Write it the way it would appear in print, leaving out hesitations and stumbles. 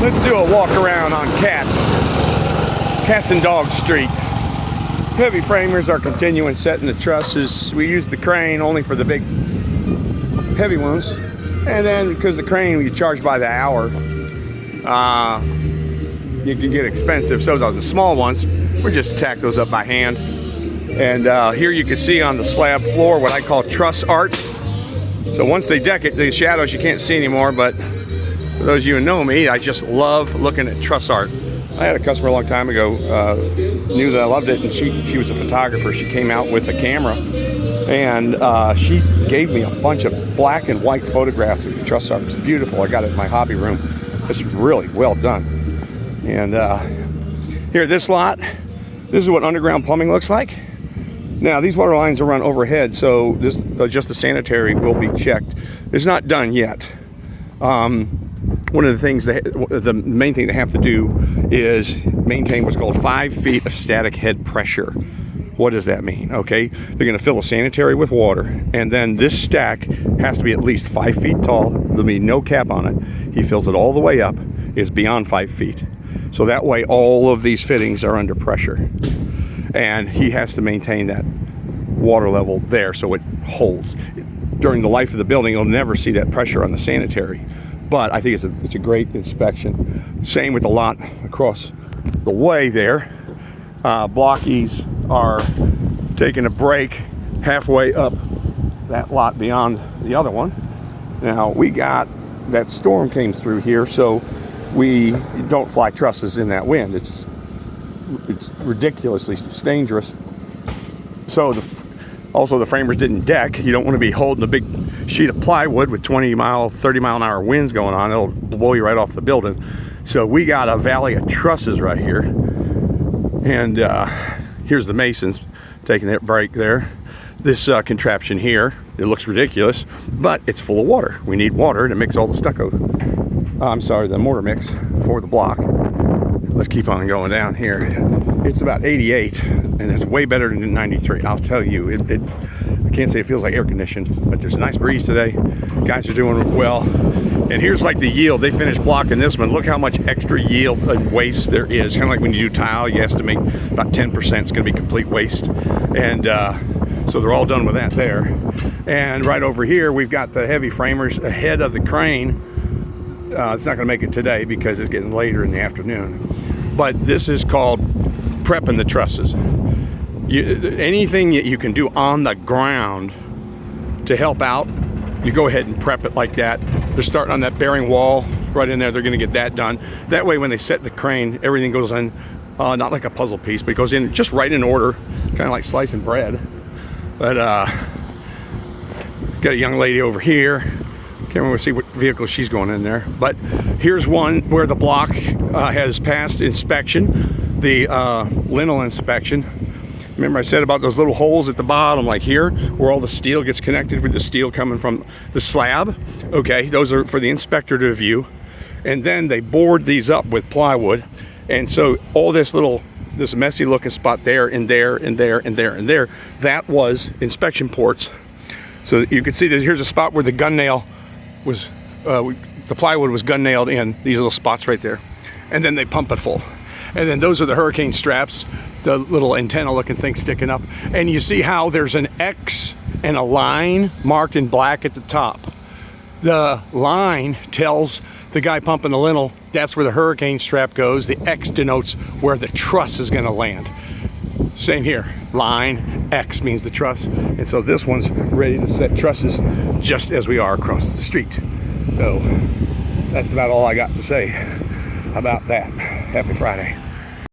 Let's do a walk around on Cats and Dog Street. Heavy framers are continuing setting the trusses. We use the crane only for the big heavy ones, and then because the crane we charge by the hour, you can get expensive. So the small ones, we just tack those up by hand. And here you can see on the slab floor what I call truss art. So once they deck it, the shadows you can't see anymore, but for those of you who know me, I just love looking at truss art. I had a customer a long time ago, knew that I loved it, and she was a photographer. She came out with a camera, and she gave me a bunch of black and white photographs of the truss art. It's beautiful. I got it in my hobby room. It's really well done. And here, this lot, this is what underground plumbing looks like. Now, these water lines are run overhead, so this just the sanitary will be checked. It's not done yet. One of the things, the main thing they have to do is maintain what's called 5 feet of static head pressure. What does that mean? Okay, they're going to fill a sanitary with water, and then this stack has to be at least 5 feet tall. There'll be no cap on it. He fills it all the way up, is beyond 5 feet. So that way all of these fittings are under pressure. And he has to maintain that water level there so it holds. During the life of the building, you'll never see that pressure on the sanitary. But I think it's a great inspection. Same with the lot across the way there. Blockies are taking a break halfway up that lot beyond the other one. Now, we got that storm came through here, so we don't fly trusses in that wind. It's ridiculously dangerous. So also the framers didn't deck. You don't want to be holding a big sheet of plywood with 30 mile an hour winds going on. It'll blow you right off the building. So we got a valley of trusses right here. And here's the masons taking that break there. This contraption here, it looks ridiculous, but it's full of water. We need water to mix all the stucco. I'm sorry, the mortar mix for the block. Let's keep on going down here. It's about 88, and it's way better than 93. I'll tell you, I can't say it feels like air conditioned, but there's a nice breeze today. Guys are doing well. And here's like the yield. They finished blocking this one. Look how much extra yield and waste there is. Kind of like when you do tile, you estimate about 10% is going to be complete waste. And so they're all done with that there. And right over here, we've got the heavy framers ahead of the crane. It's not going to make it today because it's getting later in the afternoon. But this is called prepping the trusses. Anything that you can do on the ground to help out, you go ahead and prep it like that. They're starting on that bearing wall right in there. They're going to get that done. That way when they set the crane, everything goes in, not like a puzzle piece, but it goes in just right in order, kind of like slicing bread. But got a young lady over here. Can't remember, see what vehicle she's going in there. But here's one where the block has passed inspection, the lintel inspection. Remember I said about those little holes at the bottom, like here, where all the steel gets connected with the steel coming from the slab? Okay, those are for the inspector to view. And then they board these up with plywood. And so all this messy looking spot there, and there, and there, and there, and there, that was inspection ports. So you can see that here's a spot where the gun nail was, the plywood was gun nailed in, these little spots right there. And then they pump it full. And then those are the hurricane straps, the little antenna looking thing sticking up. And you see how there's an X and a line marked in black at the top. The line tells the guy pumping the lintel, that's where the hurricane strap goes. The X denotes where the truss is gonna land. Same here, line, X means the truss. And so this one's ready to set trusses just as we are across the street. So that's about all I got to say about that. Happy Friday.